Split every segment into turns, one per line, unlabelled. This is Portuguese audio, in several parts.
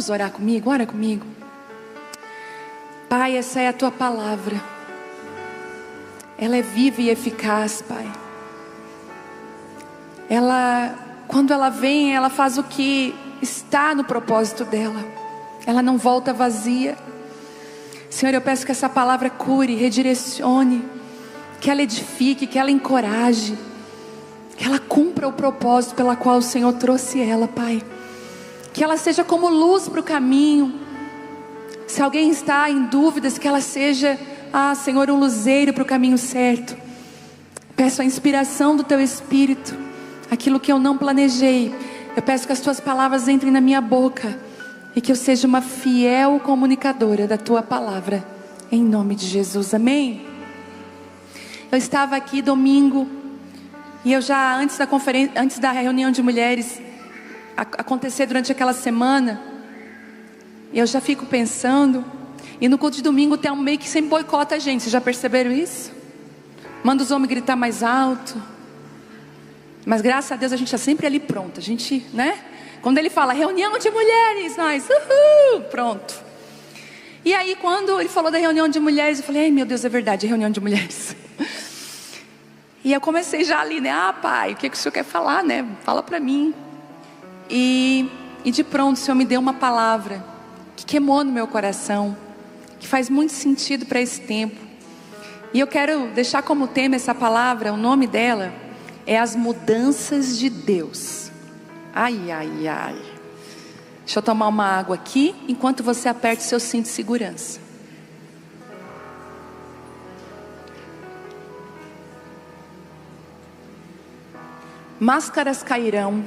Vamos orar comigo? Ora comigo. Pai, essa é a tua palavra. Ela é viva e eficaz, Pai. Quando ela vem, ela faz o que está no propósito dela. Ela não volta vazia. Senhor, eu peço que essa palavra cure, redirecione, que ela edifique, que ela encoraje, que ela cumpra o propósito pela qual o Senhor trouxe ela, Pai. Que ela seja como luz para o caminho. Se alguém está em dúvidas, que ela seja, Senhor, um luzeiro para o caminho certo. Peço a inspiração do Teu Espírito. Aquilo que eu não planejei, eu peço que as Tuas palavras entrem na minha boca, e que eu seja uma fiel comunicadora da Tua palavra, em nome de Jesus, amém? Eu estava aqui domingo, e eu já antes da reunião de mulheres acontecer durante aquela semana, eu já fico pensando, e no culto de domingo tem um meio que sempre boicota a gente. Vocês já perceberam isso? Manda os homens gritar mais alto, mas graças a Deus a gente está sempre ali pronto. A gente, né? Quando ele fala reunião de mulheres, nós, pronto. E aí quando ele falou da reunião de mulheres, eu falei, ai meu Deus, é verdade, é reunião de mulheres. E eu comecei já ali, né? Pai, o que o Senhor quer falar, né? Fala para mim. E de pronto o Senhor me deu uma palavra que queimou no meu coração, que faz muito sentido para esse tempo. E eu quero deixar como tema essa palavra, o nome dela é as mudanças de Deus. Ai, ai, ai. Deixa eu tomar uma água aqui, enquanto você aperta o seu cinto de segurança. Máscaras cairão.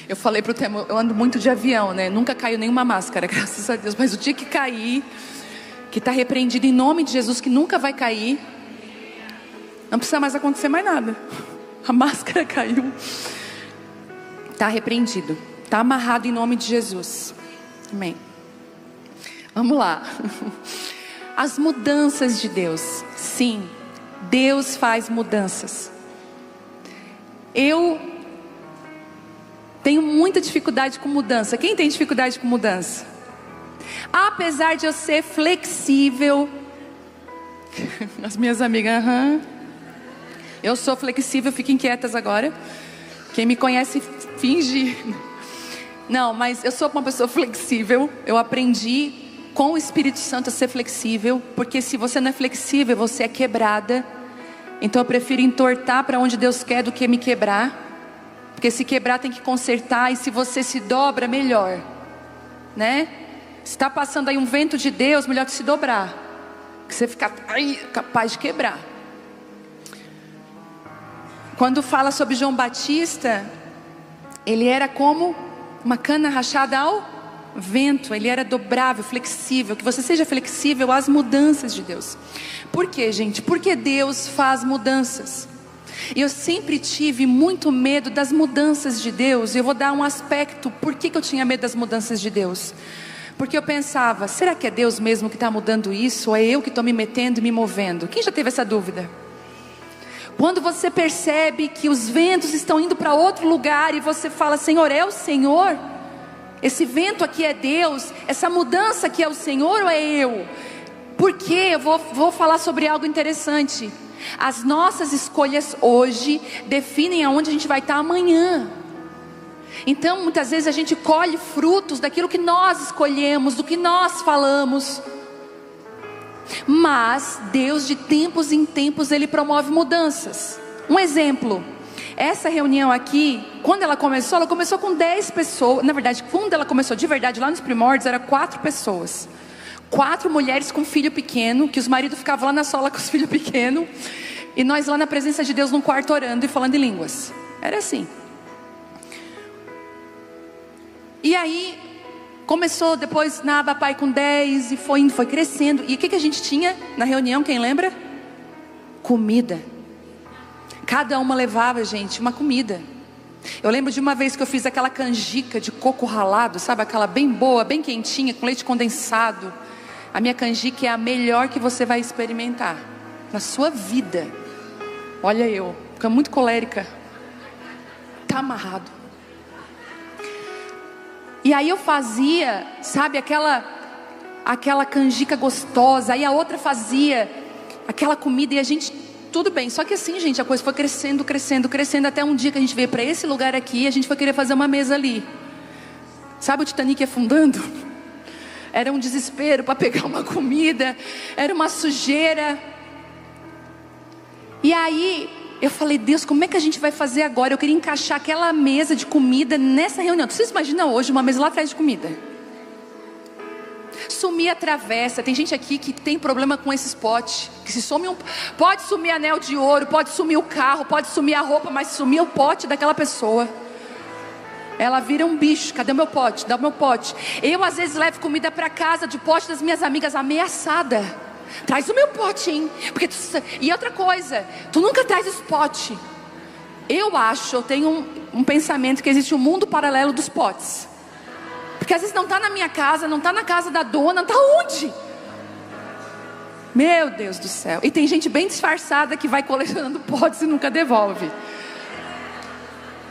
Eu falei pro Temo, eu ando muito de avião, né? Nunca caiu nenhuma máscara, graças a Deus. Mas o dia que cair, que está repreendido em nome de Jesus, que nunca vai cair, não precisa mais acontecer mais nada. A máscara caiu. Está repreendido, está amarrado em nome de Jesus, amém. Vamos lá. As mudanças de Deus. Sim, Deus faz mudanças. Eu tenho muita dificuldade com mudança. Quem tem dificuldade com mudança? Apesar de eu ser flexível, as minhas amigas, eu sou flexível, fiquem quietas agora. Quem me conhece finge. Não, mas eu sou uma pessoa flexível. Eu aprendi com o Espírito Santo a ser flexível, porque se você não é flexível, você é quebrada. Então eu prefiro entortar para onde Deus quer do que me quebrar. Porque se quebrar tem que consertar, e se você se dobra, melhor, né? Se está passando aí um vento de Deus, melhor que se dobrar, que você ficar capaz de quebrar. Quando fala sobre João Batista, ele era como uma cana rachada ao vento. Ele era dobrável, flexível. Que você seja flexível às mudanças de Deus. Por quê, gente? Porque Deus faz mudanças. E eu sempre tive muito medo das mudanças de Deus. E eu vou dar um aspecto, por que eu tinha medo das mudanças de Deus? Porque eu pensava, será que é Deus mesmo que está mudando isso? Ou é eu que estou me metendo e me movendo? Quem já teve essa dúvida? Quando você percebe que os ventos estão indo para outro lugar, e você fala, Senhor, é o Senhor? Esse vento aqui é Deus? Essa mudança aqui é o Senhor ou é eu? Porque eu vou falar sobre algo interessante. As nossas escolhas hoje definem aonde a gente vai estar amanhã. Então muitas vezes a gente colhe frutos daquilo que nós escolhemos, do que nós falamos. Mas Deus, de tempos em tempos, Ele promove mudanças. Um exemplo, essa reunião aqui, quando ela começou com 10 pessoas. Na verdade, quando ela começou de verdade, lá nos primórdios, era 4 pessoas. 4 mulheres com filho pequeno, que os maridos ficavam lá na sola com os filhos pequenos, e nós lá na presença de Deus num quarto orando e falando em línguas. Era assim. E aí começou depois na Abapai com 10, e foi indo, foi crescendo. E o que a gente tinha na reunião, quem lembra? Comida. Cada uma levava, gente, uma comida. Eu lembro de uma vez que eu fiz aquela canjica de coco ralado, sabe? Aquela bem boa, bem quentinha, com leite condensado. A minha canjica é a melhor que você vai experimentar na sua vida. Olha eu, fica muito colérica. Tá amarrado. E aí eu fazia, sabe, aquela canjica gostosa. Aí a outra fazia aquela comida e a gente, tudo bem. Só que assim, gente, a coisa foi crescendo, crescendo, crescendo. Até um dia que a gente veio para esse lugar aqui, a gente foi querer fazer uma mesa ali. Sabe o Titanic afundando? Era um desespero para pegar uma comida. Era uma sujeira. E aí eu falei, Deus, como é que a gente vai fazer agora? Eu queria encaixar aquela mesa de comida nessa reunião. Vocês imaginam hoje uma mesa lá atrás de comida? Sumir a travessa. Tem gente aqui que tem problema com esses potes. Que se some pode sumir anel de ouro, pode sumir o carro, pode sumir a roupa, mas sumir o pote daquela pessoa, ela vira um bicho. Cadê o meu pote? Dá o meu pote. Eu às vezes levo comida para casa de pote das minhas amigas ameaçada. Traz o meu pote, hein? Porque e outra coisa, tu nunca traz esse pote. Eu tenho um pensamento que existe um mundo paralelo dos potes. Porque às vezes não está na minha casa, não está na casa da dona, está onde? Meu Deus do céu. E tem gente bem disfarçada que vai colecionando potes e nunca devolve.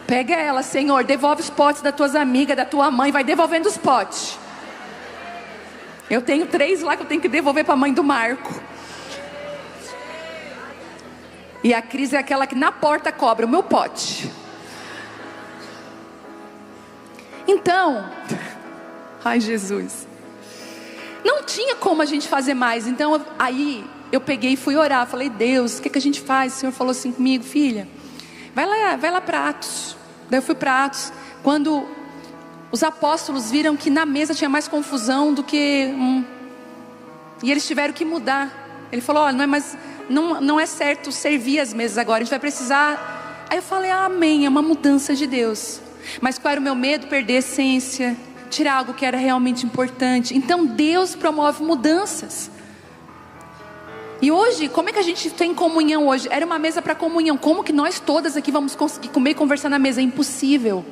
Pega ela, Senhor, devolve os potes das tuas amigas, da tua mãe, vai devolvendo os potes. Eu tenho 3 lá que eu tenho que devolver para a mãe do Marco. E a Cris é aquela que na porta cobra o meu pote. Então, ai Jesus, não tinha como a gente fazer mais. Então aí eu peguei e fui orar. Falei, Deus, o que a gente faz? O Senhor falou assim comigo, filha, vai lá para Atos. Daí eu fui para Atos. Quando os apóstolos viram que na mesa tinha mais confusão do que e eles tiveram que mudar. Ele falou, olha, não é certo servir as mesas agora, a gente vai precisar. Aí eu falei, amém, é uma mudança de Deus. Mas qual era o meu medo? Perder a essência, tirar algo que era realmente importante. Então Deus promove mudanças. E hoje, como é que a gente tem comunhão hoje? Era uma mesa para comunhão. Como que nós todas aqui vamos conseguir comer e conversar na mesa? É impossível.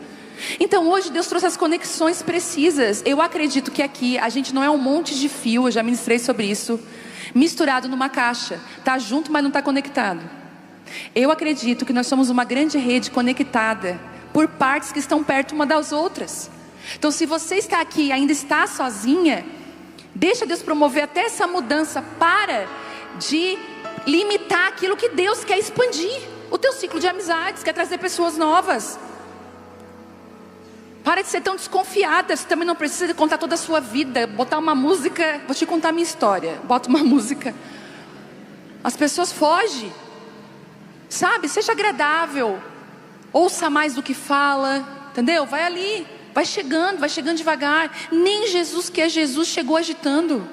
Então hoje Deus trouxe as conexões precisas. Eu acredito que aqui a gente não é um monte de fio, eu já ministrei sobre isso, misturado numa caixa. Está junto, mas não está conectado. Eu acredito que nós somos uma grande rede conectada por partes que estão perto uma das outras. Então se você está aqui e ainda está sozinha, deixa Deus promover até essa mudança. Para de limitar aquilo que Deus quer expandir. O teu ciclo de amizades, quer trazer pessoas novas. Para de ser tão desconfiada. Você também não precisa contar toda a sua vida. Botar uma música. Vou te contar a minha história. Bota uma música. As pessoas fogem. Sabe? Seja agradável. Ouça mais do que fala. Entendeu? Vai ali. Vai chegando devagar. Nem Jesus, que é Jesus, chegou agitando.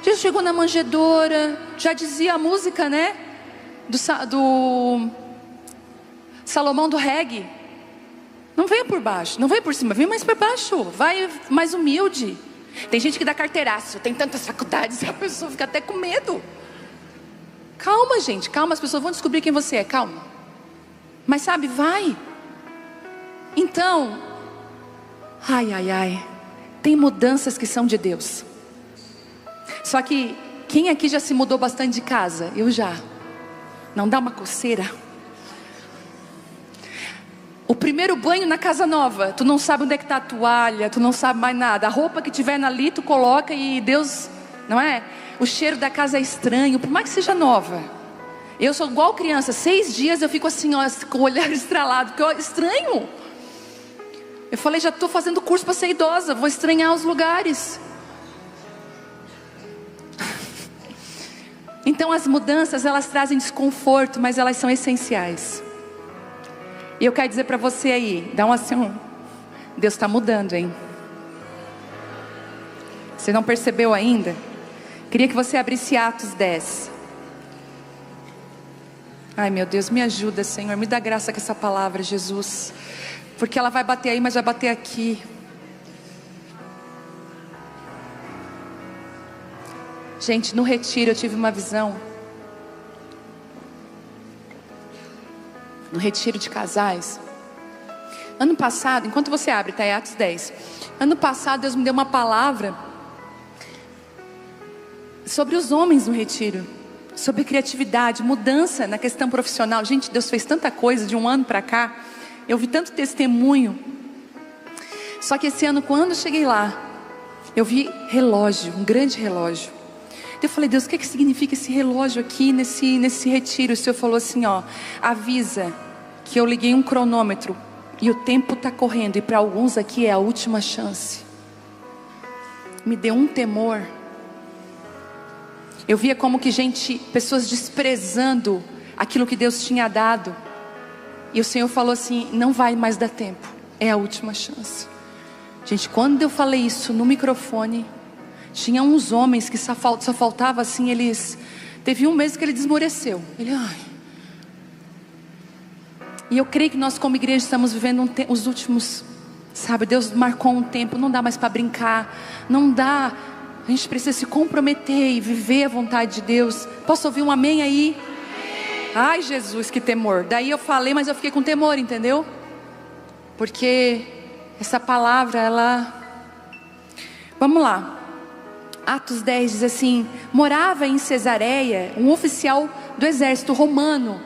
Jesus chegou na manjedoura. Já dizia a música, né? Do Salomão do reggae. Não venha por baixo, não venha por cima, venha mais por baixo, vai mais humilde. Tem gente que dá carteiraço, tem tantas faculdades, a pessoa fica até com medo. Calma, gente, calma, as pessoas vão descobrir quem você é, calma. Mas sabe, vai. Então, tem mudanças que são de Deus. Só que, quem aqui já se mudou bastante de casa? Eu já. Não dá uma coceira? O primeiro banho na casa nova, tu não sabe onde é que está a toalha, tu não sabe mais nada. A roupa que tiver ali, tu coloca e Deus, não é? O cheiro da casa é estranho, por mais que seja nova. Eu sou igual criança, 6 dias eu fico assim, ó, com o olhar estralado, porque é estranho. Eu falei, já estou fazendo curso para ser idosa, vou estranhar os lugares. Então as mudanças, elas trazem desconforto, mas elas são essenciais. E eu quero dizer para você aí, dá um assim, Deus está mudando, hein? Você não percebeu ainda? Queria que você abrisse Atos 10. Ai meu Deus, me ajuda, Senhor, me dá graça com essa palavra, Jesus. Porque ela vai bater aí, mas vai bater aqui. Gente, no retiro eu tive uma visão. No retiro de casais. Ano passado, enquanto você abre, está em Atos 10. Ano passado Deus me deu uma palavra sobre os homens no retiro. Sobre criatividade, mudança na questão profissional. Gente, Deus fez tanta coisa de um ano para cá. Eu vi tanto testemunho. Só que esse ano, quando eu cheguei lá, eu vi relógio, um grande relógio. Eu falei: Deus, o que significa esse relógio aqui nesse retiro? O Senhor falou assim, ó: avisa que eu liguei um cronômetro e o tempo está correndo, e para alguns aqui é a última chance. Me deu um temor. Eu via como que pessoas desprezando aquilo que Deus tinha dado. E o Senhor falou assim: não vai mais dar tempo, é a última chance. Gente, quando eu falei isso no microfone, tinha uns homens que só faltava assim, teve um mês que ele desmoreceu. E eu creio que nós como igreja estamos vivendo os últimos, sabe, Deus marcou um tempo, não dá mais para brincar, não dá, a gente precisa se comprometer e viver a vontade de Deus. Posso ouvir um amém aí? Ai Jesus, que temor. Daí eu falei, mas eu fiquei com temor, entendeu? Porque essa palavra, vamos lá. Atos 10 diz assim: morava em Cesareia um oficial do exército romano.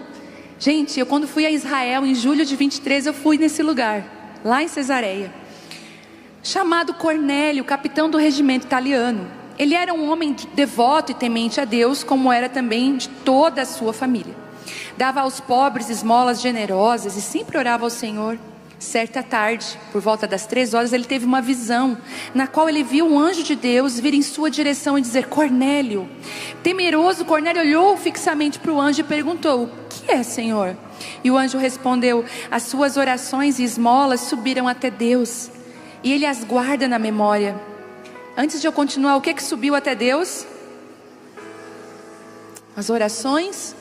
Gente, eu quando fui a Israel em julho de 23, eu fui nesse lugar, lá em Cesareia, chamado Cornélio, capitão do regimento italiano. Ele era um homem devoto e temente a Deus, como era também de toda a sua família. Dava aos pobres esmolas generosas e sempre orava ao Senhor. Certa tarde, por volta das 3 horas, ele teve uma visão, na qual ele viu um anjo de Deus vir em sua direção e dizer: Cornélio. Temeroso, Cornélio olhou fixamente para o anjo e perguntou: o que é, Senhor? E o anjo respondeu: as suas orações e esmolas subiram até Deus, e Ele as guarda na memória. Antes de eu continuar, o que subiu até Deus? As orações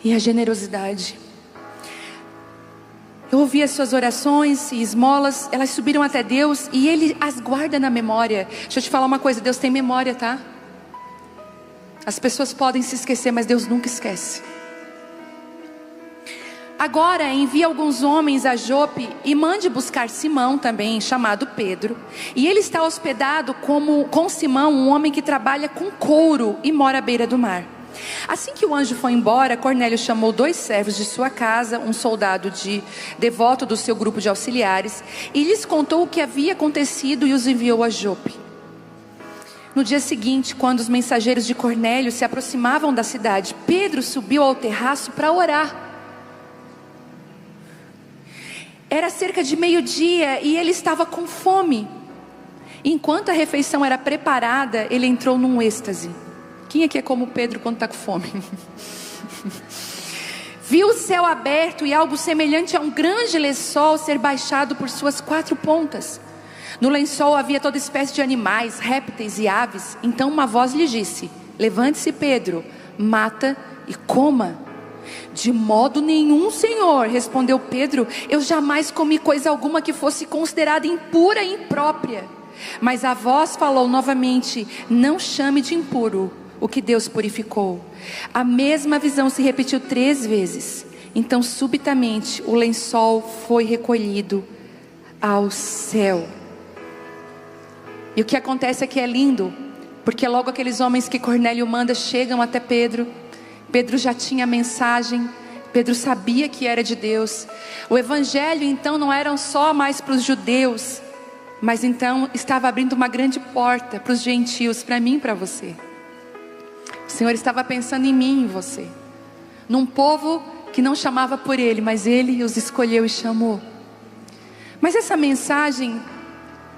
e a generosidade. Eu ouvi as suas orações e esmolas, elas subiram até Deus e Ele as guarda na memória. Deixa eu te falar uma coisa, Deus tem memória, tá? As pessoas podem se esquecer, mas Deus nunca esquece. Agora envie alguns homens a Jope e mande buscar Simão também, chamado Pedro. E ele está hospedado com Simão, um homem que trabalha com couro e mora à beira do mar. Assim que o anjo foi embora, Cornélio chamou 2 servos de sua casa, um soldado devoto do seu grupo de auxiliares, e lhes contou o que havia acontecido e os enviou a Jope. No dia seguinte, quando os mensageiros de Cornélio se aproximavam da cidade, Pedro subiu ao terraço para orar. Era cerca de meio-dia e ele estava com fome. Enquanto a refeição era preparada, ele entrou num êxtase. Quem aqui é como Pedro quando está com fome? Viu o céu aberto e algo semelhante a um grande lençol ser baixado por suas 4 pontas. No lençol havia toda espécie de animais, répteis e aves. Então uma voz lhe disse: levante-se, Pedro, mata e coma. De modo nenhum, Senhor, respondeu Pedro, eu jamais comi coisa alguma que fosse considerada impura e imprópria. Mas a voz falou novamente: não chame de impuro o que Deus purificou. A mesma visão se repetiu 3 vezes. Então subitamente o lençol foi recolhido ao céu. E o que acontece aqui é lindo, porque logo aqueles homens que Cornélio manda chegam até Pedro. Pedro já tinha a mensagem, Pedro sabia que era de Deus. O evangelho então não era só mais para os judeus, mas então estava abrindo uma grande porta para os gentios, para mim e para você. O Senhor estava pensando em mim e em você, num povo que não chamava por Ele, mas Ele os escolheu e chamou. Mas essa mensagem,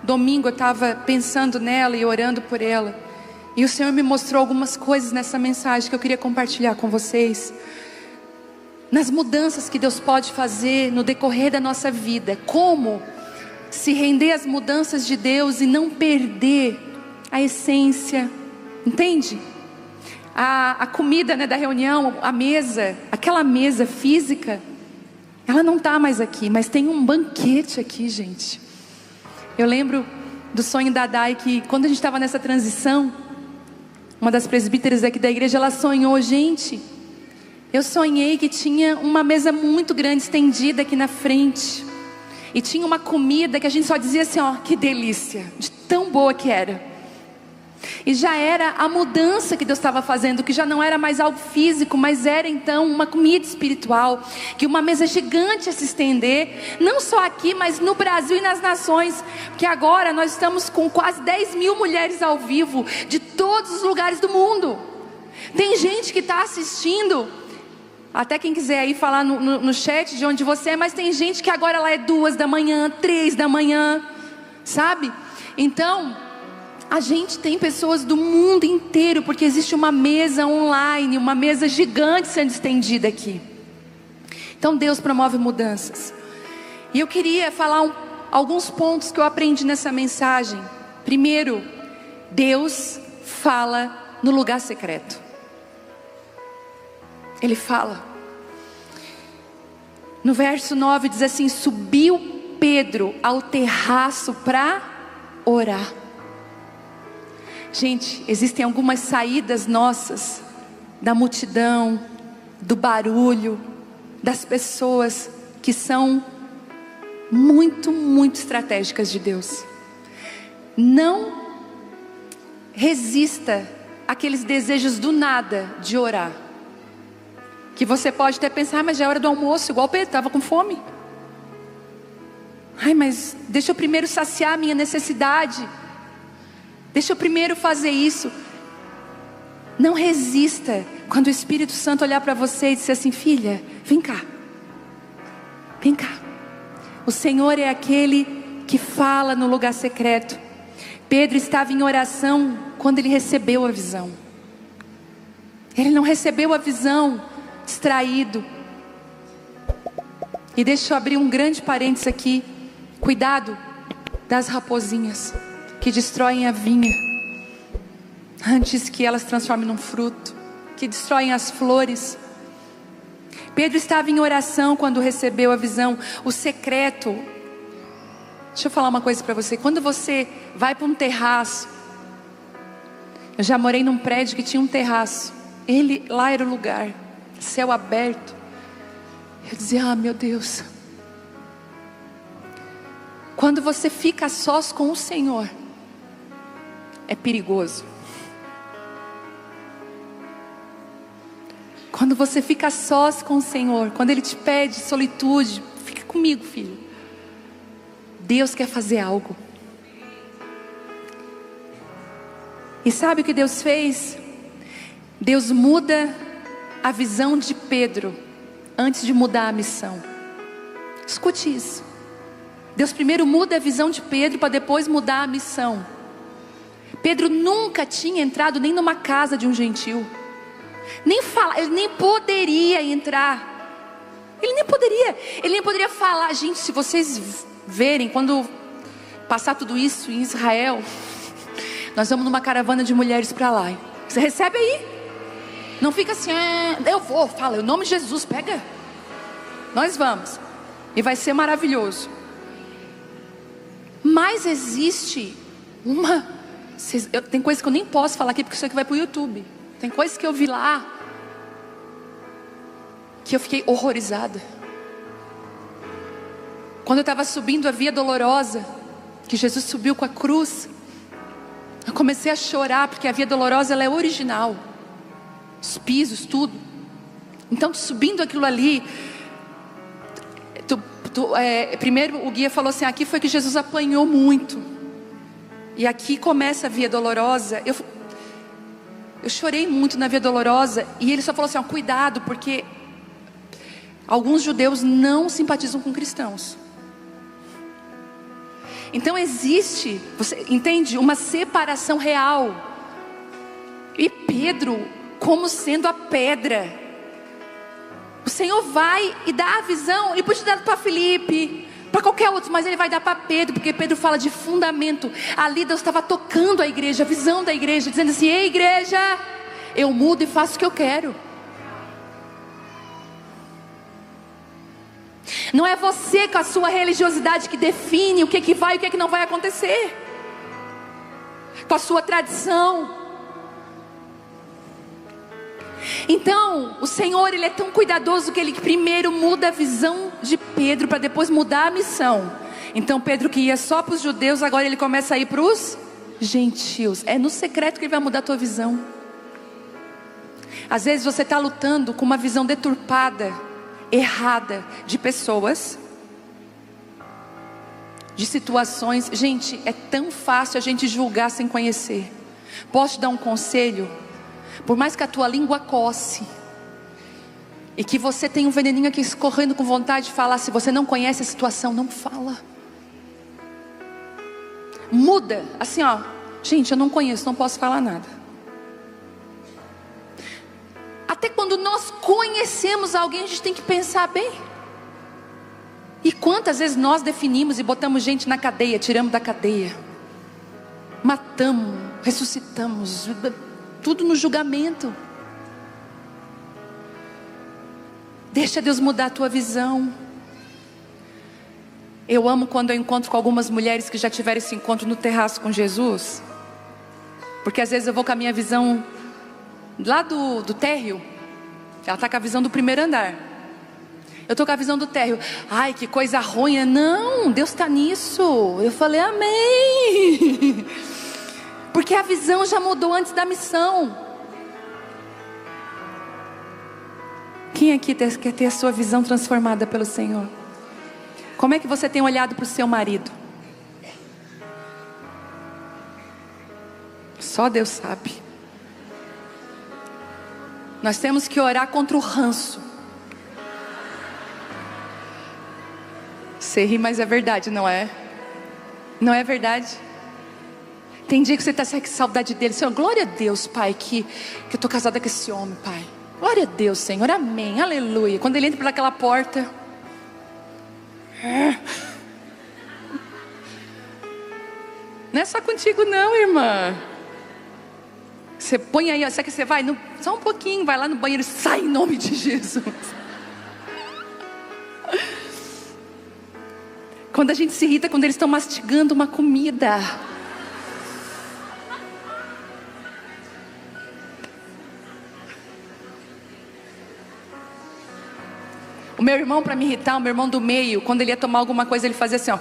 domingo eu estava pensando nela e orando por ela, e o Senhor me mostrou algumas coisas nessa mensagem que eu queria compartilhar com vocês. Nas mudanças que Deus pode fazer no decorrer da nossa vida, como se render às mudanças de Deus e não perder a essência, entende? A comida, né, da reunião, a mesa, aquela mesa física, ela não está mais aqui, mas tem um banquete aqui, gente. Eu lembro do sonho da Dai, que quando a gente estava nessa transição, uma das presbíteras aqui da igreja, ela sonhou, gente, eu sonhei que tinha uma mesa muito grande estendida aqui na frente, e tinha uma comida que a gente só dizia assim, ó, que delícia, de tão boa que era. E já era a mudança que Deus estava fazendo, que já não era mais algo físico, mas era então uma comida espiritual, que uma mesa gigante a se estender, não só aqui, mas no Brasil e nas nações, porque agora nós estamos com quase 10 mil mulheres ao vivo, de todos os lugares do mundo. Tem gente que está assistindo, até quem quiser aí falar no chat de onde você é, mas tem gente que agora lá é 2 da manhã, 3 da manhã, sabe? Então a gente tem pessoas do mundo inteiro, porque existe uma mesa online, uma mesa gigante sendo estendida aqui. Então Deus promove mudanças. E eu queria falar alguns pontos que eu aprendi nessa mensagem. Primeiro, Deus fala no lugar secreto. Ele fala. No verso 9 diz assim: subiu Pedro ao terraço para orar. Gente, existem algumas saídas nossas da multidão, do barulho, das pessoas, que são muito, muito estratégicas de Deus. Não resista àqueles desejos do nada de orar, que você pode até pensar: mas já é hora do almoço, igual Pedro, estava com fome. Ai, mas deixa eu primeiro saciar a minha necessidade. Deixa eu primeiro fazer isso. Não resista quando o Espírito Santo olhar para você e dizer assim: filha, vem cá. Vem cá. O Senhor é aquele que fala no lugar secreto. Pedro estava em oração quando ele recebeu a visão. Ele não recebeu a visão distraído. E deixa eu abrir um grande parênteses aqui. Cuidado das raposinhas que destroem a vinha antes que elas transformem num fruto, que destroem as flores. Pedro estava em oração quando recebeu a visão. O secreto. Deixa eu falar uma coisa para você. Quando você vai para um terraço, eu já morei num prédio que tinha um terraço. Lá era o lugar, céu aberto. Eu dizia: ah, meu Deus. Quando você fica a sós com o Senhor, é perigoso. Quando você fica a sós com o Senhor, quando Ele te pede solitude, fica comigo, filho. Deus quer fazer algo. E sabe o que Deus fez? Deus muda a visão de Pedro antes de mudar a missão. Escute isso. Deus primeiro muda a visão de Pedro para depois mudar a missão. Pedro nunca tinha entrado nem numa casa de um gentil. Ele nem poderia entrar. Ele nem poderia falar. Gente, se vocês verem, quando passar tudo isso em Israel, nós vamos numa caravana de mulheres para lá. Você recebe aí? Não fica assim: eu vou, fala, em nome de Jesus, pega. Nós vamos. E vai ser maravilhoso. Mas existe tem coisa que eu nem posso falar aqui, porque isso aqui vai para o YouTube. Tem coisas que eu vi lá que eu fiquei horrorizada. Quando eu estava subindo a Via Dolorosa, que Jesus subiu com a cruz, eu comecei a chorar, porque a Via Dolorosa ela é original, os pisos, tudo. Então subindo aquilo ali, primeiro o guia falou assim: aqui foi que Jesus apanhou muito. E aqui começa a Via Dolorosa. Eu chorei muito na Via Dolorosa. E ele só falou assim: cuidado, porque alguns judeus não simpatizam com cristãos. Então existe, você entende, uma separação real. E Pedro, como sendo a pedra, o Senhor vai e dá a visão. Ele podia dar para Filipe, para qualquer outro, mas Ele vai dar para Pedro, porque Pedro fala de fundamento. Ali Deus estava tocando a igreja, a visão da igreja, dizendo assim: ei igreja, eu mudo e faço o que eu quero. Não é você com a sua religiosidade que define o que vai e o que não vai acontecer, com a sua tradição. Então o Senhor, Ele é tão cuidadoso que Ele primeiro muda a visão de Pedro para depois mudar a missão. Então Pedro, que ia só para os judeus, agora ele começa a ir para os gentios. É no secreto que Ele vai mudar a tua visão. Às vezes você está lutando com uma visão deturpada, errada, de pessoas, de situações. Gente, é tão fácil a gente julgar sem conhecer. Posso te dar um conselho? Por mais que a tua língua coce, e que você tenha um veneninho aqui escorrendo com vontade de falar, se você não conhece a situação, não fala. Muda, assim ó, gente, eu não conheço, não posso falar nada. Até quando nós conhecemos alguém, a gente tem que pensar bem. E quantas vezes nós definimos e botamos gente na cadeia, tiramos da cadeia, matamos, ressuscitamos, tudo no julgamento. Deixa Deus mudar a tua visão. Eu amo quando eu encontro com algumas mulheres que já tiveram esse encontro no terraço com Jesus, porque às vezes eu vou com a minha visão lá do térreo, ela está com a visão do primeiro andar, eu estou com a visão do térreo. Ai, que coisa ruim. Não, Deus está nisso. Eu falei amém, porque a visão já mudou antes da missão. Quem aqui quer ter a sua visão transformada pelo Senhor? Como é que você tem olhado para o seu marido? Só Deus sabe. Nós temos que orar contra o ranço. Você ri, mas é verdade, não é? Não é verdade? Tem dia que você está com saudade dele. Senhor, glória a Deus, Pai, que eu estou casada com esse homem, Pai. Glória a Deus, Senhor, amém, aleluia. Quando ele entra por aquela porta, não é só contigo não, irmã. Você põe aí, ó, sabe que você vai, só um pouquinho, vai lá no banheiro e sai em nome de Jesus. Quando a gente se irrita, quando eles estão mastigando uma comida. O meu irmão, para me irritar, o meu irmão do meio, quando ele ia tomar alguma coisa, ele fazia assim, ó.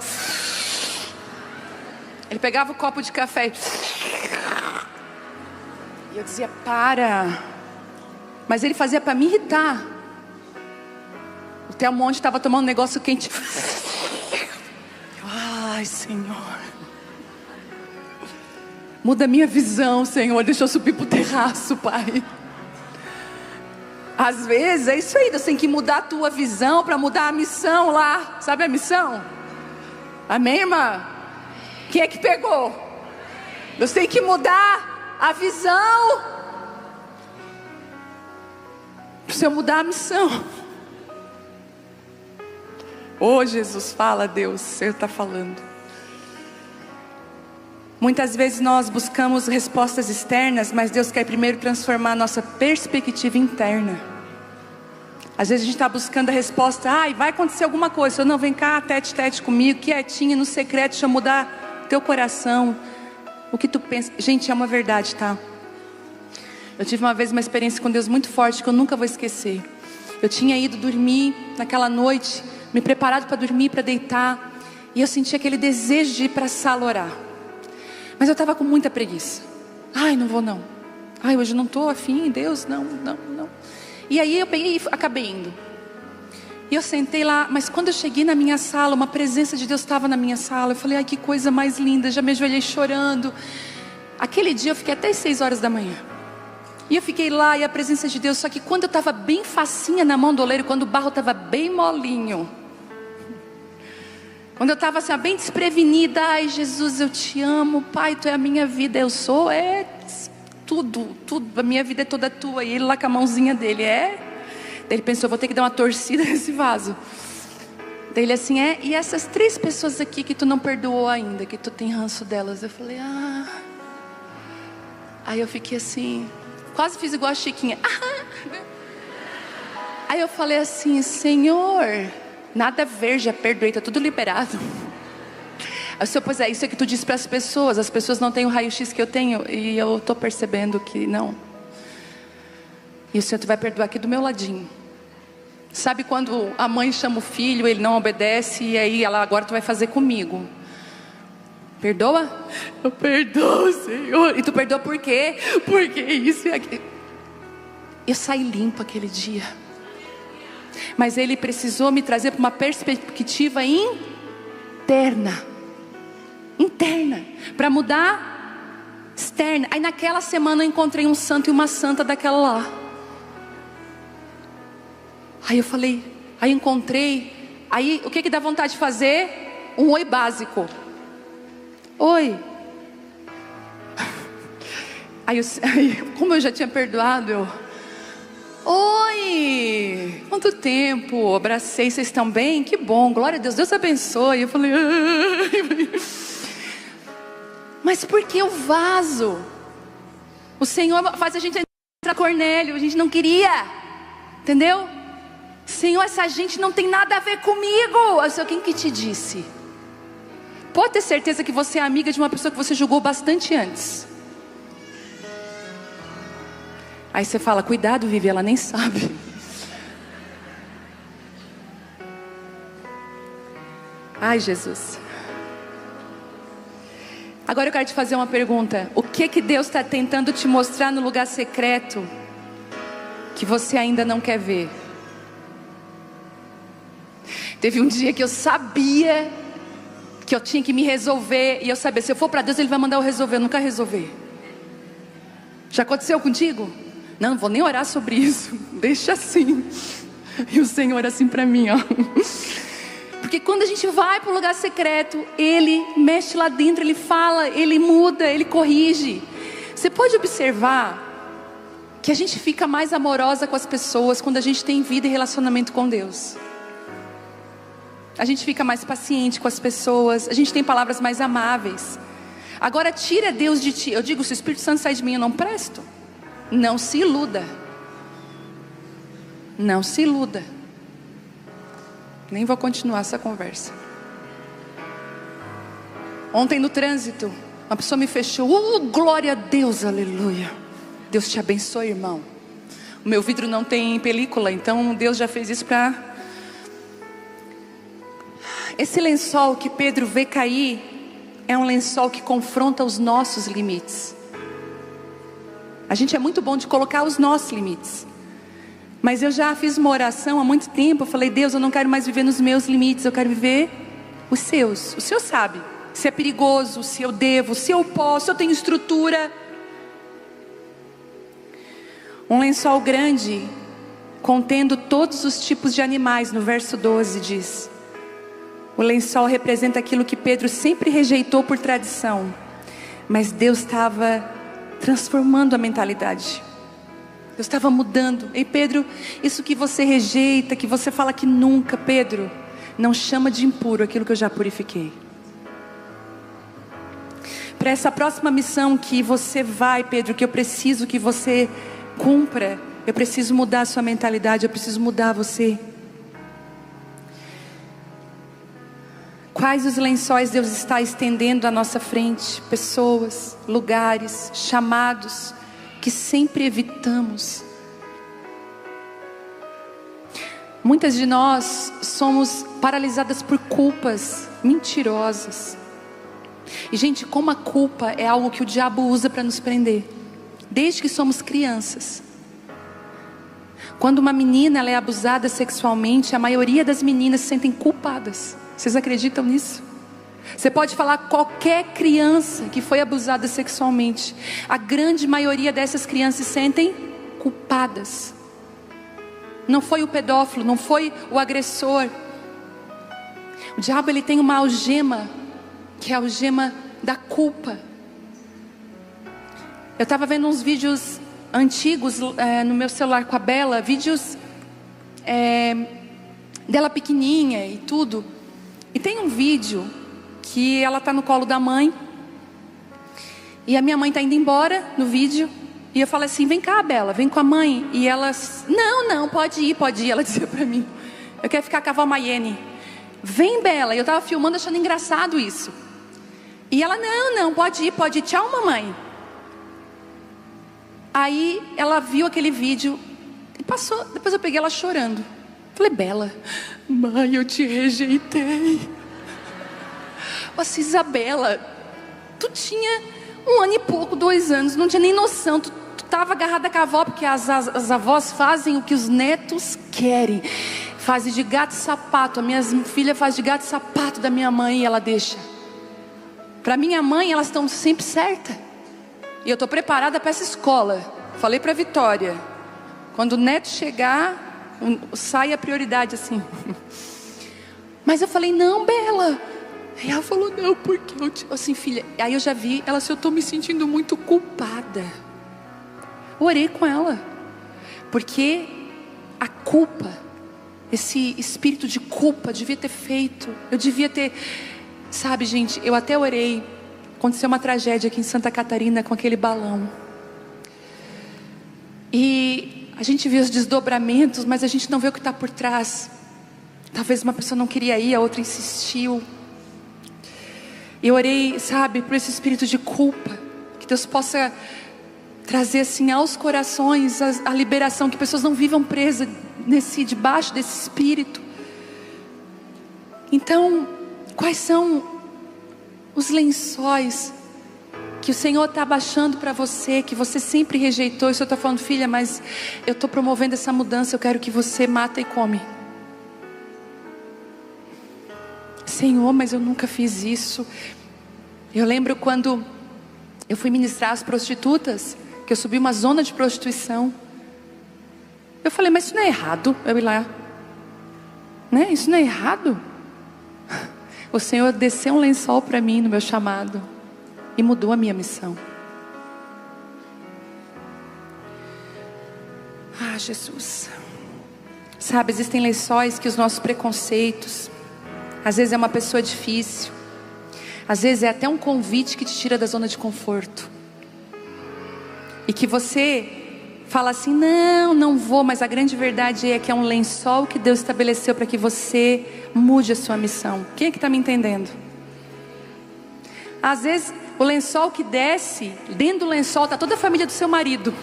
Ele pegava o copo de café e eu dizia, para. Mas ele fazia para me irritar. O Telmonte estava tomando um negócio quente. Ai, Senhor, muda a minha visão, Senhor. Deixa eu subir para o terraço, Pai. Às vezes é isso aí, você tem que mudar a tua visão para mudar a missão lá. Sabe a missão? Amém, irmã? Quem é que pegou? Você tem que mudar a visão para você mudar a missão. Oh, Jesus, fala, Deus, você está falando. Muitas vezes nós buscamos respostas externas, mas Deus quer primeiro transformar a nossa perspectiva interna. Às vezes a gente está buscando a resposta, vai acontecer alguma coisa. Senhor, não, vem cá, tete, tete comigo, quietinha, no secreto, deixa eu mudar teu coração, o que tu pensa. Gente, é uma verdade, tá? Eu tive uma vez uma experiência com Deus muito forte, que eu nunca vou esquecer. Eu tinha ido dormir naquela noite, me preparado para dormir, para deitar, e eu senti aquele desejo de ir para a sala orar. Mas eu estava com muita preguiça. Não vou não. Hoje eu não estou afim, Deus, não. E aí eu peguei e acabei indo. E eu sentei lá, mas quando eu cheguei na minha sala, uma presença de Deus estava na minha sala. Eu falei, que coisa mais linda, já me ajoelhei chorando. Aquele dia eu fiquei até as 6 horas da manhã. E eu fiquei lá e a presença de Deus. Só que quando eu estava bem facinha na mão do oleiro, quando o barro estava bem molinho, quando eu estava assim, bem desprevenida, Jesus, eu te amo, Pai, tu é a minha vida, eu sou, tudo, a minha vida é toda tua. E ele lá com a mãozinha dele, Daí ele pensou, vou ter que dar uma torcida nesse vaso. Daí ele assim, e essas 3 pessoas aqui que tu não perdoou ainda, que tu tem ranço delas? Eu falei, Aí eu fiquei assim, quase fiz igual a Chiquinha. Aí eu falei assim, Senhor, nada a ver, já perdoei, está tudo liberado. Aí o Senhor, pois isso é que tu diz para as pessoas não têm o raio-x que eu tenho, e eu estou percebendo que não. E o Senhor, tu vai perdoar aqui do meu ladinho. Sabe quando a mãe chama o filho, ele não obedece, e aí agora tu vai fazer comigo. Perdoa? Eu perdoo, Senhor. E tu perdoa por quê? Porque isso e aquilo. Eu saí limpa aquele dia. Mas Ele precisou me trazer para uma perspectiva interna. Para mudar externa. Aí naquela semana eu encontrei um santo e uma santa daquela lá. Aí eu falei, aí encontrei. Aí o que dá vontade de fazer? Um oi básico. Oi. Aí como eu já tinha perdoado, eu... Oi, quanto tempo, abracei, vocês estão bem? Que bom, glória a Deus, Deus abençoe. Eu falei, mas por que o vaso? O Senhor faz a gente entrar Cornélio, a gente não queria, entendeu? Senhor, essa gente não tem nada a ver comigo. Eu sei, quem que te disse? Pode ter certeza que você é amiga de uma pessoa que você julgou bastante antes. Aí você fala, cuidado, Vivi, ela nem sabe. Ai, Jesus. Agora eu quero te fazer uma pergunta. O que Deus está tentando te mostrar no lugar secreto que você ainda não quer ver? Teve um dia que eu sabia que eu tinha que me resolver. E eu sabia, se eu for para Deus, Ele vai mandar eu resolver. Eu nunca resolver. Já aconteceu contigo? Não vou nem orar sobre isso. Deixa assim. E o Senhor assim para mim, ó. Porque quando a gente vai para o lugar secreto, Ele mexe lá dentro, Ele fala, Ele muda, Ele corrige. Você pode observar que a gente fica mais amorosa com as pessoas quando a gente tem vida e relacionamento com Deus. A gente fica mais paciente com as pessoas, a gente tem palavras mais amáveis. Agora tira Deus de ti. Eu digo, se o Espírito Santo sai de mim, eu não presto. Não se iluda. Não se iluda. Nem vou continuar essa conversa. Ontem no trânsito, uma pessoa me fechou. Glória a Deus, aleluia. Deus te abençoe, irmão. O meu vidro não tem película, então Deus já fez isso para... Esse lençol que Pedro vê cair é um lençol que confronta os nossos limites. A gente é muito bom de colocar os nossos limites. Mas eu já fiz uma oração há muito tempo. Eu falei, Deus, eu não quero mais viver nos meus limites. Eu quero viver os seus. O Senhor sabe se é perigoso, se eu devo, se eu posso, se eu tenho estrutura. Um lençol grande, contendo todos os tipos de animais. No verso 12 diz: o lençol representa aquilo que Pedro sempre rejeitou por tradição. Mas Deus estava transformando a mentalidade. Deus estava mudando. Ei, Pedro, isso que você rejeita, que você fala que nunca, Pedro, não chama de impuro aquilo que eu já purifiquei. Para essa próxima missão que você vai, Pedro, que eu preciso que você cumpra, eu preciso mudar a sua mentalidade, eu preciso mudar você. Quais os lençóis Deus está estendendo à nossa frente? Pessoas, lugares, chamados que sempre evitamos. Muitas de nós somos paralisadas por culpas mentirosas. E gente, como a culpa é algo que o diabo usa para nos prender, desde que somos crianças. Quando uma menina ela é abusada sexualmente, a maioria das meninas se sentem culpadas. Vocês acreditam nisso? Você pode falar qualquer criança que foi abusada sexualmente, a grande maioria dessas crianças se sentem culpadas. Não foi o pedófilo, não foi o agressor. O diabo ele tem uma algema, que é a algema da culpa. Eu estava vendo uns vídeos antigos no meu celular com a Bela, vídeos dela pequenininha e tudo. E tem um vídeo que ela está no colo da mãe, e a minha mãe está indo embora no vídeo, e eu falo assim, vem cá, Bela, vem com a mãe. E ela, não, pode ir, ela dizia para mim, eu quero ficar com a avó Maiene. Vem, Bela. E eu estava filmando achando engraçado isso. E ela, não, pode ir, tchau, mamãe. Aí ela viu aquele vídeo e passou. Depois eu peguei ela chorando. Falei, Bela, mãe, eu te rejeitei. Nossa, Isabela, Tu tinha 1 ano e pouco, 2 anos, não tinha nem noção. Tu estava agarrada com a avó, porque as avós fazem o que os netos querem. Fazem de gato e sapato. A minha filha faz de gato e sapato da minha mãe e ela deixa. Para minha mãe, elas estão sempre certas. E eu estou preparada para essa escola. Falei para a Vitória: quando o neto chegar, sai a prioridade assim. Mas eu falei: não, Bela. Aí ela falou: não, porque eu assim, filha. Aí eu já vi ela, se eu estou me sentindo muito culpada. Orei com ela, porque a culpa, esse espírito de culpa, devia ter feito. Eu devia ter, sabe, gente, eu até orei. Aconteceu uma tragédia aqui em Santa Catarina com aquele balão. E a gente vê os desdobramentos, mas a gente não vê o que está por trás. Talvez uma pessoa não queria ir, a outra insistiu. Eu orei, sabe, por esse espírito de culpa, que Deus possa trazer assim aos corações a liberação, que pessoas não vivam presas debaixo desse espírito. Então, quais são os lençóis que o Senhor está abaixando para você, que você sempre rejeitou? E o Senhor está falando: filha, mas eu estou promovendo essa mudança, eu quero que você mata e come. Senhor, mas eu nunca fiz isso. Eu lembro quando eu fui ministrar as prostitutas, que eu subi uma zona de prostituição. Eu falei: mas isso não é errado? Eu ir lá, né? Isso não é errado? O Senhor desceu um lençol para mim no meu chamado e mudou a minha missão. Ah, Jesus. Sabe, existem lençóis que os nossos preconceitos, às vezes é uma pessoa difícil, às vezes é até um convite que te tira da zona de conforto, e que você fala assim: não, não vou. Mas a grande verdade é que é um lençol que Deus estabeleceu para que você mude a sua missão. Quem é que está me entendendo? Às vezes o lençol que desce, dentro do lençol está toda a família do seu marido.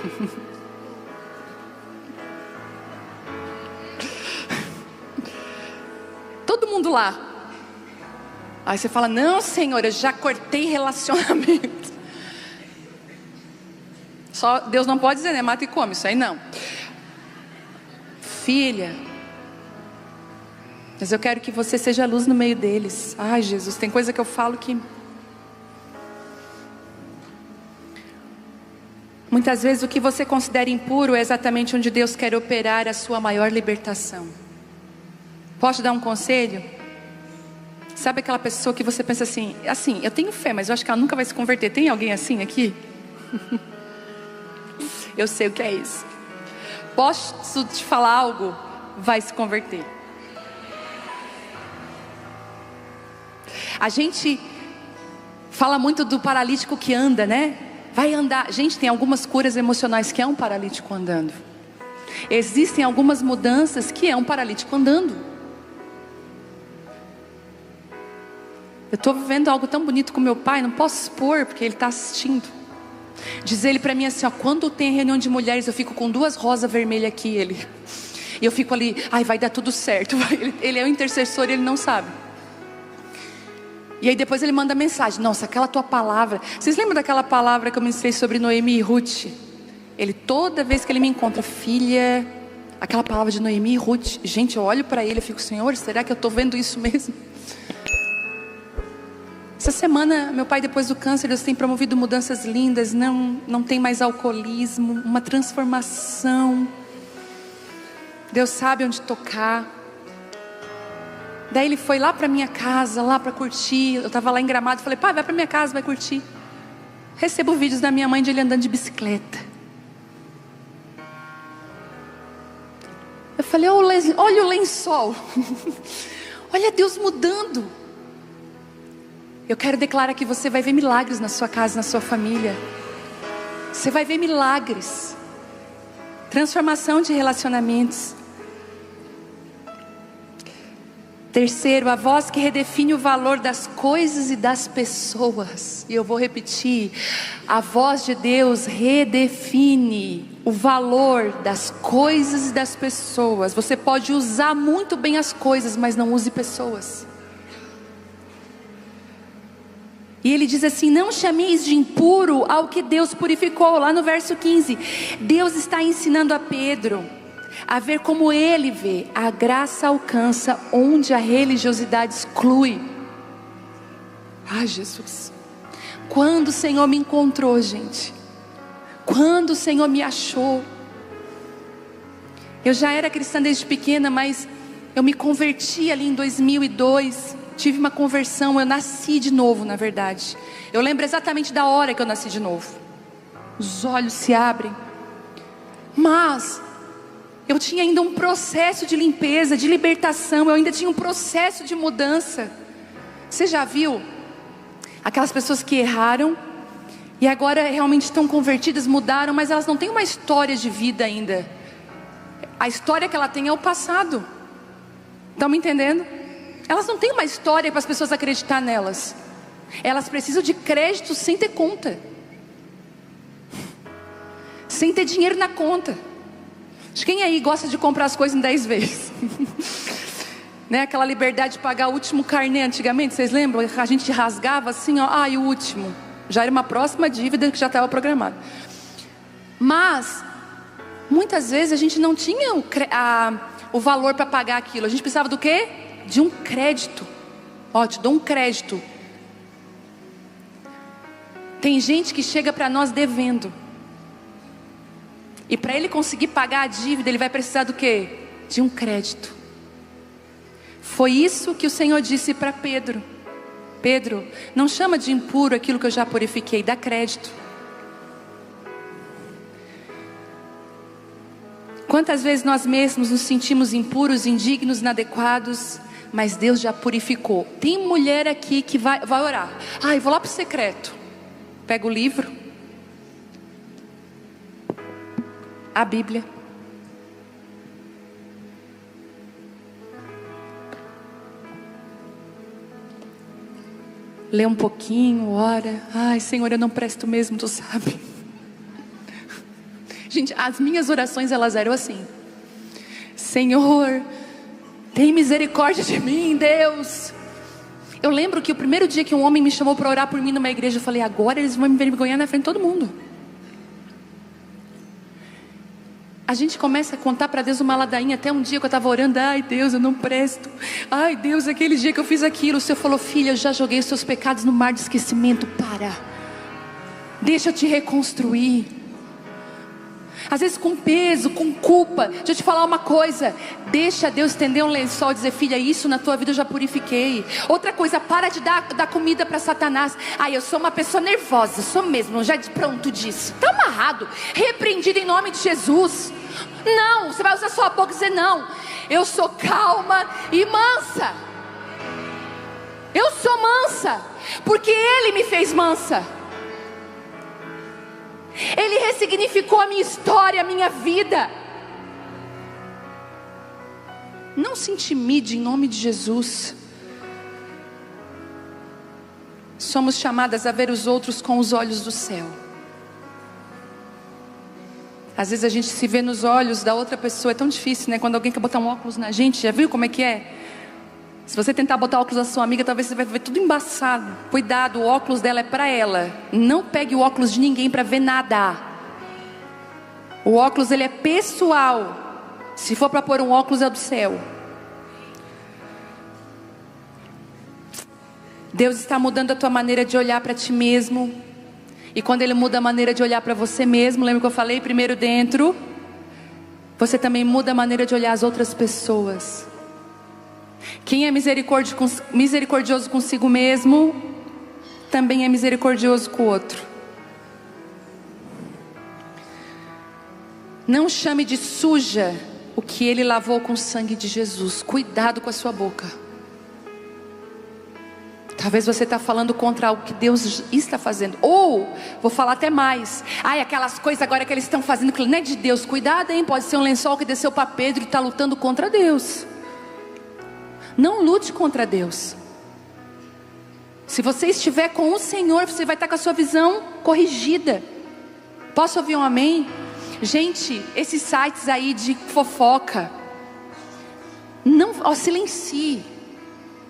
Todo mundo lá. Aí você fala: não, Senhor, eu já cortei relacionamento. Só Deus não pode dizer, né? Mata e come, isso aí não. Filha, mas eu quero que você seja luz no meio deles. Ai, Jesus, tem coisa que eu falo que muitas vezes o que você considera impuro é exatamente onde Deus quer operar a sua maior libertação. Posso te dar um conselho? Sabe aquela pessoa que você pensa assim, eu tenho fé, mas eu acho que ela nunca vai se converter. Tem alguém assim aqui? Eu sei o que é isso. Posso te falar algo? Vai se converter. A gente fala muito do paralítico que anda, né? Vai andar. Gente, tem algumas curas emocionais que é um paralítico andando. Existem algumas mudanças que é um paralítico andando. Eu estou vivendo algo tão bonito com meu pai, não posso expor porque ele está assistindo. Diz ele para mim assim: ó, quando tem reunião de mulheres eu fico com 2 rosas vermelhas aqui, e eu fico ali: ai, vai dar tudo certo. Ele é o intercessor e ele não sabe. E aí depois ele manda mensagem: nossa, aquela tua palavra. Vocês lembram daquela palavra que eu ministrei sobre Noemi e Ruth? Ele, toda vez que ele me encontra: filha, aquela palavra de Noemi e Ruth. Gente, eu olho para ele e fico: Senhor, será que eu estou vendo isso mesmo? Essa semana, meu pai, depois do câncer, Deus tem promovido mudanças lindas. Não tem mais alcoolismo, uma transformação. Deus sabe onde tocar. Daí ele foi lá para minha casa, lá para curtir. Eu estava lá em Gramado, falei: pai, vai para minha casa, vai curtir. Recebo vídeos da minha mãe de ele andando de bicicleta. Eu falei: olha o lençol. Olha Deus mudando. Eu quero declarar que você vai ver milagres na sua casa, na sua família. Você vai ver milagres. Transformação de relacionamentos. Terceiro, a voz que redefine o valor das coisas e das pessoas. E eu vou repetir: a voz de Deus redefine o valor das coisas e das pessoas. Você pode usar muito bem as coisas, mas não use pessoas. E ele diz assim: não chameis de impuro ao que Deus purificou. Lá no verso 15, Deus está ensinando a Pedro a ver como ele vê. A graça alcança onde a religiosidade exclui. Ai, Jesus, quando o Senhor me encontrou, gente, quando o Senhor me achou. Eu já era cristã desde pequena, mas eu me converti ali em 2002, tive uma conversão, eu nasci de novo, na verdade. Eu lembro exatamente da hora que eu nasci de novo. Os olhos se abrem. Mas eu tinha ainda um processo de limpeza, de libertação, eu ainda tinha um processo de mudança. Você já viu aquelas pessoas que erraram e agora realmente estão convertidas, mudaram, mas elas não têm uma história de vida ainda. A história que ela tem é o passado. Estão me entendendo? Elas não têm uma história para as pessoas acreditar nelas. Elas precisam de crédito sem ter conta, sem ter dinheiro na conta. Quem aí gosta de comprar as coisas em 10 vezes? Né? Aquela liberdade de pagar o último carnê antigamente, vocês lembram? A gente rasgava assim, ó, e o último. Já era uma próxima dívida que já estava programada. Mas muitas vezes a gente não tinha o valor para pagar aquilo. A gente precisava do quê? De um crédito. Ó, te dou um crédito. Tem gente que chega para nós devendo. E para ele conseguir pagar a dívida, ele vai precisar do quê? De um crédito. Foi isso que o Senhor disse para Pedro. Pedro, não chama de impuro aquilo que eu já purifiquei, dá crédito. Quantas vezes nós mesmos nos sentimos impuros, indignos, inadequados, mas Deus já purificou. Tem mulher aqui que vai orar. Eu vou lá para o secreto. Pega o livro, a Bíblia, lê um pouquinho, ora. Ai, Senhor, eu não presto mesmo, tu sabe. Gente, as minhas orações elas eram assim: Senhor, tem misericórdia de mim, Deus. Eu lembro que o primeiro dia que um homem me chamou para orar por mim numa igreja, eu falei: agora eles vão me envergonhar na frente de todo mundo. A gente começa a contar para Deus uma ladainha. Até um dia que eu estava orando: ai Deus, eu não presto. Ai Deus, aquele dia que eu fiz aquilo. O Senhor falou: filha, eu já joguei os seus pecados no mar de esquecimento. Deixa eu te reconstruir. Às vezes com peso, com culpa. Deixa eu te falar uma coisa: deixa Deus estender um lençol e dizer: filha, isso na tua vida eu já purifiquei. Outra coisa, para de dar comida para Satanás. Eu sou uma pessoa nervosa, sou mesmo, já de pronto disso. Está amarrado, repreendido em nome de Jesus. Não, você vai usar sua boca e dizer: não, eu sou calma e mansa. Eu sou mansa, porque Ele me fez mansa. Ele ressignificou a minha história, a minha vida. Não se intimide em nome de Jesus. Somos chamadas a ver os outros com os olhos do céu. Às vezes a gente se vê nos olhos da outra pessoa. É tão difícil, né? Quando alguém quer botar um óculos na gente, já viu como é que é? Se você tentar botar óculos da sua amiga, talvez você vai ver tudo embaçado. Cuidado, o óculos dela é para ela. Não pegue o óculos de ninguém para ver nada. O óculos ele é pessoal. Se for para pôr um óculos, é do céu. Deus está mudando a tua maneira de olhar para ti mesmo. E quando Ele muda a maneira de olhar para você mesmo, lembra que eu falei? Primeiro dentro, você também muda a maneira de olhar as outras pessoas. Quem é misericordioso consigo mesmo, também é misericordioso com o outro. Não chame de suja o que Ele lavou com o sangue de Jesus. Cuidado com a sua boca. Talvez você está falando contra algo que Deus está fazendo. Ou, vou falar até mais: aquelas coisas agora que eles estão fazendo que não é de Deus. Cuidado, hein? Pode ser um lençol que desceu para Pedro e está lutando contra Deus. Não lute contra Deus. Se você estiver com o Senhor, você vai estar com a sua visão corrigida. Posso ouvir um amém? Gente, esses sites aí de fofoca, não, silencie.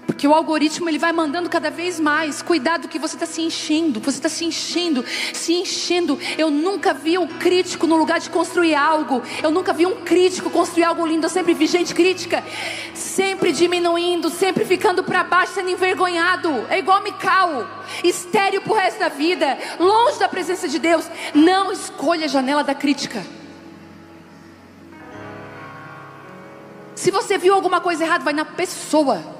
Porque o algoritmo ele vai mandando cada vez mais. Cuidado que você está se enchendo. Você está se enchendo, se enchendo. Eu nunca vi um crítico no lugar de construir algo. Eu nunca vi um crítico construir algo lindo. Eu sempre vi gente crítica sempre diminuindo, sempre ficando para baixo, sendo envergonhado. É igual Mical, estéril pro resto da vida, longe da presença de Deus. Não escolha a janela da crítica. Se você viu alguma coisa errada, vai na pessoa.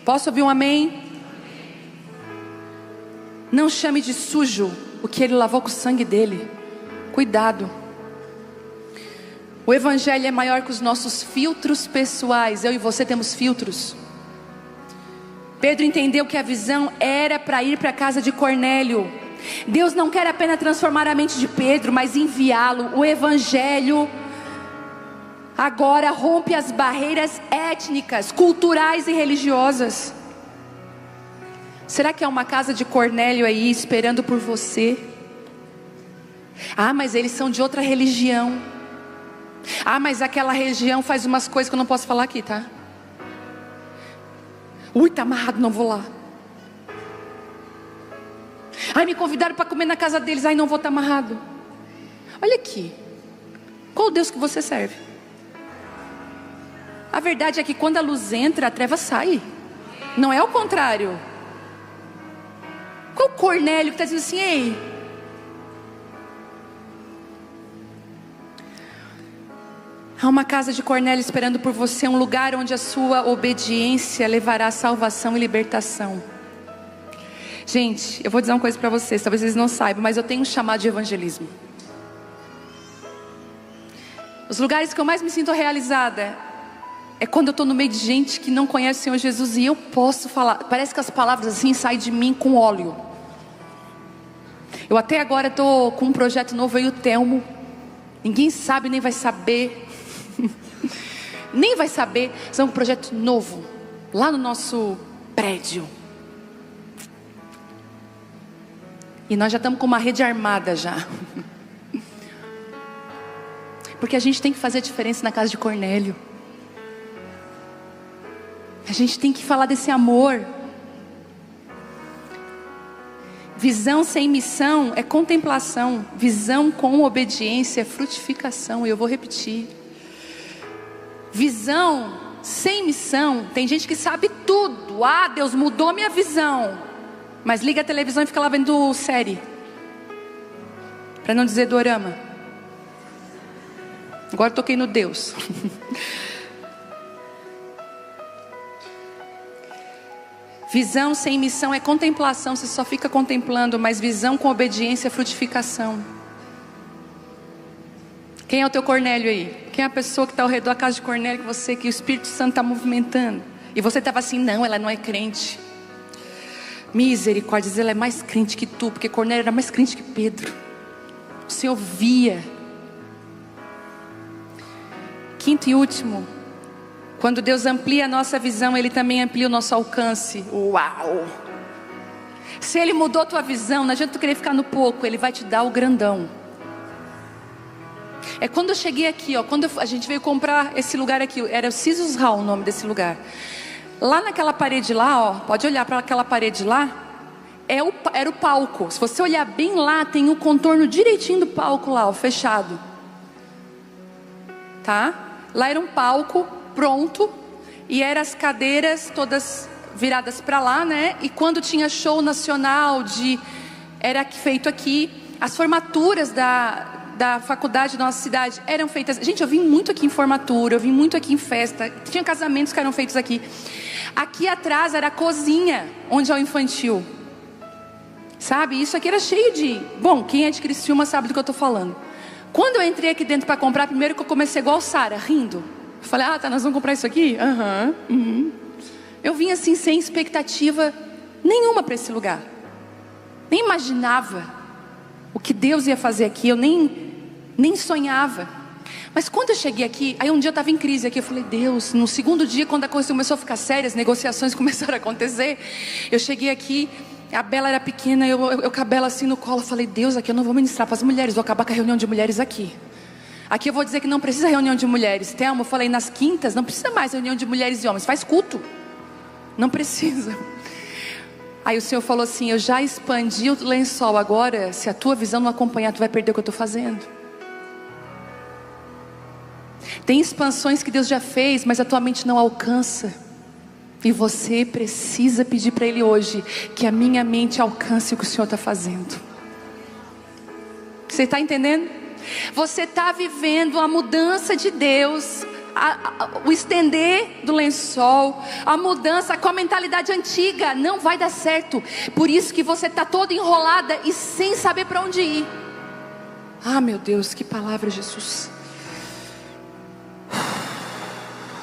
Posso ouvir um amém? Não chame de sujo o que ele lavou com o sangue dele. Cuidado. O evangelho é maior que os nossos filtros pessoais. Eu e você temos filtros. Pedro entendeu que a visão era para ir para a casa de Cornélio. Deus não quer apenas transformar a mente de Pedro, mas enviá-lo. O evangelho agora rompe as barreiras étnicas, culturais e religiosas. Será que é uma casa de Cornélio aí esperando por você? Ah, mas eles são de outra religião. Ah, mas aquela região faz umas coisas que eu não posso falar aqui, tá? Ui, tá amarrado, não vou lá. Ai, me convidaram para comer na casa deles. Ai, não vou estar amarrado. Olha aqui. Qual o Deus que você serve? A verdade é que quando a luz entra, a treva sai. Não é o contrário. Qual Cornélio que está dizendo assim: ei, há uma casa de Cornélio esperando por você, um lugar onde a sua obediência levará salvação e libertação. Gente, eu vou dizer uma coisa para vocês, talvez vocês não saibam, mas eu tenho um chamado de evangelismo. Os lugares que eu mais me sinto realizada é quando eu estou no meio de gente que não conhece o Senhor Jesus e eu posso falar. Parece que as palavras assim saem de mim com óleo. Eu até agora estou com um projeto novo aí, o Telmo. Ninguém sabe, nem vai saber. Nem vai saber. É um projeto novo, lá no nosso prédio. E nós já estamos com uma rede armada já. Porque a gente tem que fazer a diferença na casa de Cornélio. A gente tem que falar desse amor. Visão sem missão é contemplação. Visão com obediência é frutificação. E eu vou repetir. Visão sem missão. Tem gente que sabe tudo. Ah, Deus mudou minha visão. Mas liga a televisão e fica lá vendo série. Para não dizer dorama. Agora toquei no Deus. Visão sem missão é contemplação. Você só fica contemplando. Mas visão com obediência é frutificação. Quem é o teu Cornélio aí? Quem é a pessoa que está ao redor da casa de Cornélio que o Espírito Santo está movimentando? E você estava assim: não, ela não é crente. Misericórdia, ela é mais crente que tu. Porque Cornélio era mais crente que Pedro. O Senhor via. Quinto e último. Quando Deus amplia a nossa visão, Ele também amplia o nosso alcance. Uau! Se Ele mudou a tua visão, não adianta tu querer ficar no pouco, Ele vai te dar o grandão. É quando eu cheguei aqui, ó, quando a gente veio comprar esse lugar aqui, era o Cisus Hall o nome desse lugar. Lá naquela parede lá, ó, pode olhar para aquela parede lá, era o palco. Se você olhar bem lá, tem o contorno direitinho do palco lá, ó, fechado. Tá? Lá era um palco pronto, e eram as cadeiras todas viradas para lá, né? E quando tinha show nacional era feito aqui. As formaturas da faculdade da nossa cidade eram feitas. Gente, eu vim muito aqui em formatura, eu vim muito aqui em festa. Tinha casamentos que eram feitos aqui. Aqui atrás era a cozinha, onde é o infantil. Sabe, isso aqui era cheio de... Bom, quem é de Criciúma sabe do que eu estou falando. Quando eu entrei aqui dentro para comprar, primeiro que eu comecei igual Sara, rindo. Eu falei: ah, tá, nós vamos comprar isso aqui? Eu vim assim sem expectativa nenhuma para esse lugar. Nem imaginava o que Deus ia fazer aqui. Eu nem sonhava. Mas quando eu cheguei aqui, aí um dia eu estava em crise aqui. Eu falei: Deus, no segundo dia, quando a coisa começou a ficar séria, as negociações começaram a acontecer. Eu cheguei aqui, a Bela era pequena, eu com a Bela assim no colo. Eu falei: Deus, aqui eu não vou ministrar para as mulheres, vou acabar com a reunião de mulheres aqui. Aqui eu vou dizer que não precisa reunião de mulheres. Thelma, eu falei nas quintas, não precisa mais reunião de mulheres e homens, faz culto. Não precisa. Aí o Senhor falou assim: eu já expandi o lençol, agora se a tua visão não acompanhar, tu vai perder o que eu estou fazendo. Tem expansões que Deus já fez, mas a tua mente não alcança. E você precisa pedir para Ele hoje que a minha mente alcance o que o Senhor está fazendo. Você está entendendo? Você está vivendo a mudança de Deus, o estender do lençol, a mudança com a mentalidade antiga não vai dar certo. Por isso que você está toda enrolada e sem saber para onde ir. Ah, meu Deus, que palavra, Jesus.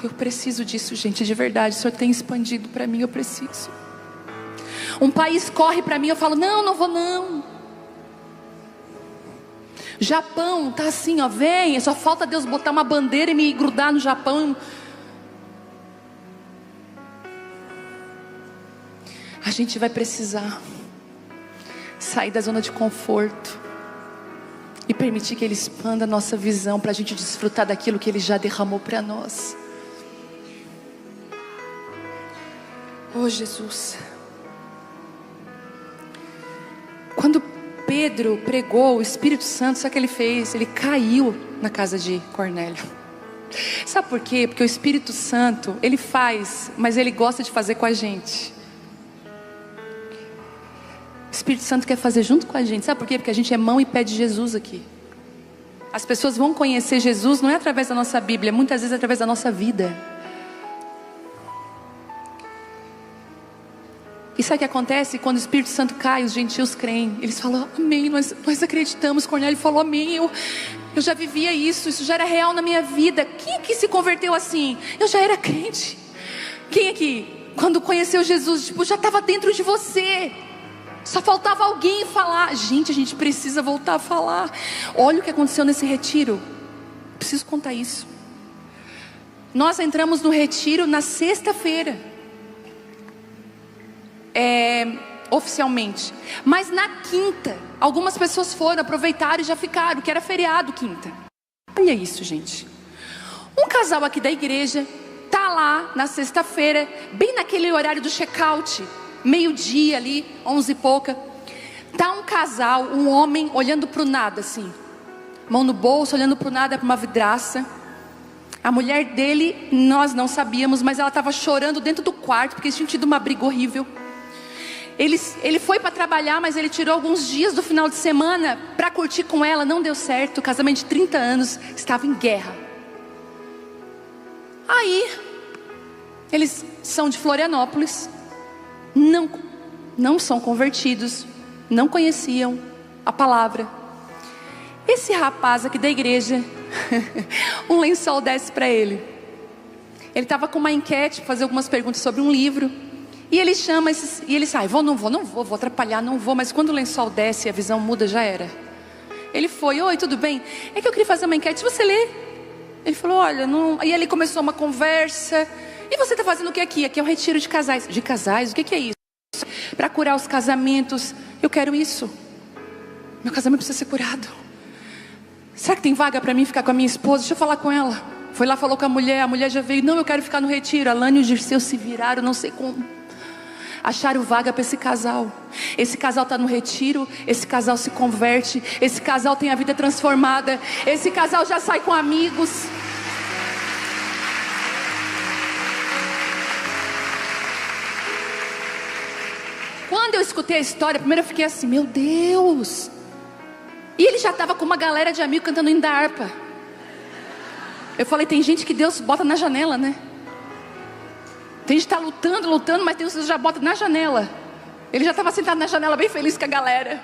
Eu preciso disso, gente, de verdade. O Senhor tem expandido para mim, eu preciso. Um país corre para mim, eu falo: não, não vou não. Japão tá assim, ó, vem, só falta Deus botar uma bandeira e me grudar no Japão. A gente vai precisar sair da zona de conforto e permitir que Ele expanda a nossa visão, para a gente desfrutar daquilo que Ele já derramou para nós. Oh, Jesus. Quando Pedro pregou, o Espírito Santo, sabe o que ele fez? Ele caiu na casa de Cornélio. Sabe por quê? Porque o Espírito Santo, Ele faz, mas Ele gosta de fazer com a gente. O Espírito Santo quer fazer junto com a gente. Sabe por quê? Porque a gente é mão e pé de Jesus aqui. As pessoas vão conhecer Jesus não é através da nossa Bíblia, muitas vezes é através da nossa vida. E sabe o que acontece? Quando o Espírito Santo cai, os gentios creem. Eles falam: amém, nós acreditamos. Cornélio falou: amém, eu já vivia isso já era real na minha vida. Quem aqui se converteu assim? Eu já era crente. Quem aqui, quando conheceu Jesus, já estava dentro de você, só faltava alguém falar? Gente, a gente precisa voltar a falar. Olha o que aconteceu nesse retiro. Preciso contar isso. Nós entramos no retiro na sexta-feira, oficialmente, mas na quinta algumas pessoas foram, aproveitaram e já ficaram, que era feriado quinta. Olha isso, gente. Um casal aqui da igreja tá lá na sexta-feira, bem naquele horário do check-out, meio-dia ali, 11 e pouca. Tá um casal, um homem olhando para o nada assim, mão no bolso, olhando para o nada, para uma vidraça. A mulher dele, nós não sabíamos, mas ela estava chorando dentro do quarto, porque eles tinham tido uma briga horrível. Ele foi para trabalhar, mas ele tirou alguns dias do final de semana para curtir com ela. Não deu certo, o casamento de 30 anos estava em guerra. Aí, eles são de Florianópolis, não são convertidos, não conheciam a palavra. Esse rapaz aqui da igreja, um lençol desce para ele. Ele estava com uma enquete, fazer algumas perguntas sobre um livro. E ele chama e ele sai: não vou atrapalhar, não vou. Mas quando o lençol desce e a visão muda, já era. Ele foi: oi, tudo bem? É que eu queria fazer uma enquete, você lê? Ele falou: olha, não. Aí ele começou uma conversa. E você está fazendo o que aqui? Aqui é um retiro de casais. De casais? O que é isso? Para curar os casamentos. Eu quero isso. Meu casamento precisa ser curado. Será que tem vaga para mim ficar com a minha esposa? Deixa eu falar com ela. Foi lá, falou com a mulher já veio: não, eu quero ficar no retiro. A Lana e o Dirceu se viraram, não sei como. Acharam vaga para esse casal. Esse casal está no retiro. Esse casal se converte. Esse casal tem a vida transformada. Esse casal já sai com amigos. Quando eu escutei a história, primeiro eu fiquei assim: meu Deus. E ele já estava com uma galera de amigos cantando hino da harpa. Eu falei: tem gente que Deus bota na janela, né? Tem gente que está lutando, mas Deus já bota na janela. Ele já estava sentado na janela, bem feliz com a galera.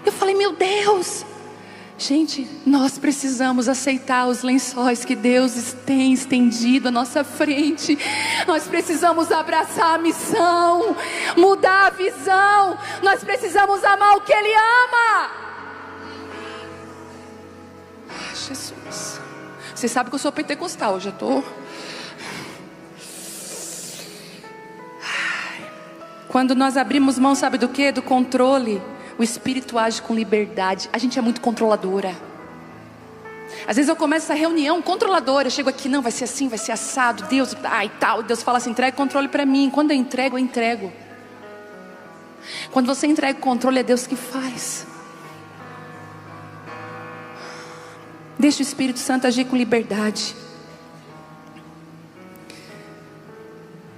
Eu falei: meu Deus. Gente, nós precisamos aceitar os lençóis que Deus tem estendido à nossa frente. Nós precisamos abraçar a missão, mudar a visão. Nós precisamos amar o que Ele ama. Ai, Jesus. Você sabe que eu sou pentecostal, eu já estou... Quando nós abrimos mão, sabe do que? Do controle. O Espírito age com liberdade. A gente é muito controladora. Às vezes eu começo essa reunião controladora, eu chego aqui, não, vai ser assim, vai ser assado, Deus, e tal. Deus fala assim, entrega o controle para mim. Quando eu entrego. Quando você entrega o controle, é Deus que faz. Deixa o Espírito Santo agir com liberdade.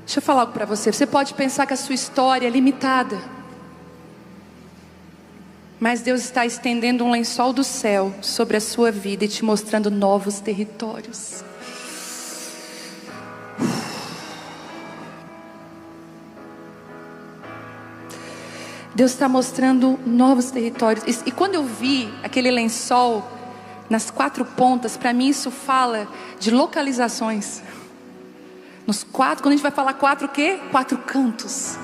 Deixa eu falar algo para você. Você pode pensar que a sua história é limitada, mas Deus está estendendo um lençol do céu sobre a sua vida e te mostrando novos territórios. Deus está mostrando novos territórios. E quando eu vi aquele lençol nas 4 pontas, para mim isso fala de localizações. Nos 4, quando a gente vai falar 4 o quê? 4 cantos.